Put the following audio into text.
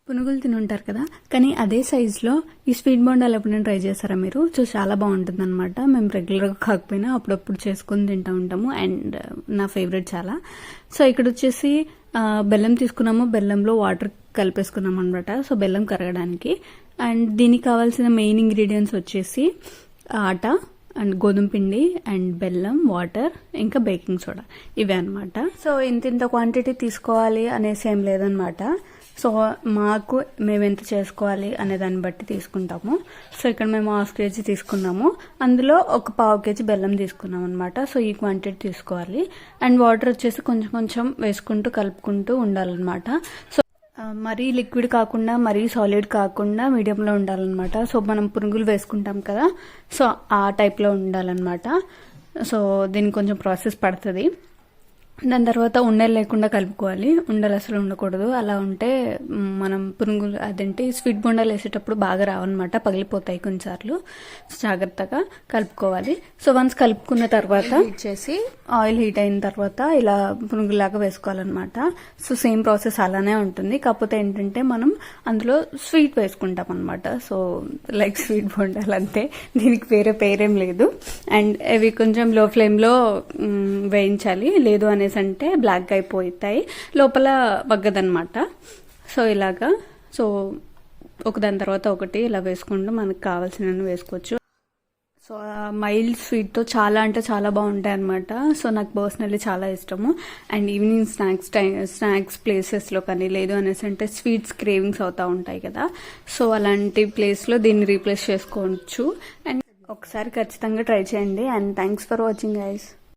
పునుగులు తిని ఉంటారు కదా, కానీ అదే సైజులో ఈ స్వీట్ బోండాలు ఎప్పుడైనా ట్రై చేస్తారా మీరు? సో చాలా బాగుంటుంది అనమాట. మేము రెగ్యులర్గా కాకపోయినా అప్పుడప్పుడు చేసుకుని తింటూ ఉంటాము. అండ్ నా ఫేవరెట్ చాలా. సో ఇక్కడ వచ్చేసి బెల్లం తీసుకున్నాము, బెల్లంలో వాటర్ కలిపేసుకున్నాము అనమాట. సో బెల్లం కరగడానికి. అండ్ దీనికి కావాల్సిన మెయిన్ ఇంగ్రీడియంట్స్ వచ్చేసి ఆట అండ్ గోధుమ పిండి అండ్ బెల్లం, వాటర్, ఇంకా బేకింగ్ సోడా, ఇవే అనమాట. సో ఇంత క్వాంటిటీ తీసుకోవాలి అనేసి ఏం లేదనమాట. సో మాకు మేము ఎంత చేసుకోవాలి అనే దాన్ని బట్టి తీసుకుంటాము. సో ఇక్కడ మేము 1/2 kg తీసుకున్నాము, అందులో ఒక 1/4 kg బెల్లం తీసుకున్నాం అనమాట. సో ఈ క్వాంటిటీ తీసుకోవాలి. అండ్ వాటర్ వచ్చేసి కొంచెం కొంచెం వేసుకుంటూ కలుపుకుంటూ ఉండాలన్నమాట. సో మరీ లిక్విడ్ కాకుండా మరీ సాలిడ్ కాకుండా మీడియంలో ఉండాలన్నమాట. సో మనం పునుగులు వేసుకుంటాం కదా, సో ఆ టైప్లో ఉండాలన్నమాట. సో దీనికి కొంచెం ప్రాసెస్ పడుతుంది. దాని తర్వాత ఉండలు లేకుండా కలుపుకోవాలి. ఉండలు అసలు ఉండకూడదు. అలా ఉంటే మనం పునుగులు అదేంటి స్వీట్ బొండాలు వేసేటప్పుడు బాగా రావన్నమాట, పగిలిపోతాయి కొన్నిసార్లు. జాగ్రత్తగా కలుపుకోవాలి. సో వన్స్ కలుపుకున్న తర్వాత చేసి ఆయిల్ హీట్ అయిన తర్వాత ఇలా పునుగులాగా వేసుకోవాలన్నమాట. సో సేమ్ ప్రాసెస్ అలానే ఉంటుంది, కాకపోతే ఏంటంటే మనం అందులో స్వీట్ వేసుకుంటాం అనమాట. సో లైక్ స్వీట్ బొండాలు అంతే, దీనికి వేరే పేరేం లేదు. అండ్ అవి కొంచెం లో ఫ్లేమ్లో వేయించాలి, లేదు అనే అంటే బ్లాక్ అయిపోతాయి, లోపల వగ్గదనమాట. సో ఇలాగా సో ఒకదాని తర్వాత ఒకటి ఇలా వేసుకుంటూ మనకు కావాల్సినవి వేసుకోవచ్చు. సో మైల్డ్ స్వీట్తో చాలా అంటే చాలా బాగుంటాయి అనమాట. సో నాకు పర్సనల్లీ చాలా ఇష్టము. అండ్ ఈవినింగ్ స్నాక్స్ ప్లేసెస్లో కానీ, లేదు అనేసి అంటే స్వీట్స్ క్రేవింగ్స్ అవుతూ ఉంటాయి కదా, సో అలాంటి ప్లేస్లో దీన్ని రీప్లేస్ చేసుకోవచ్చు. అండ్ ఒకసారి ఖచ్చితంగా ట్రై చేయండి. And thanks for watching guys.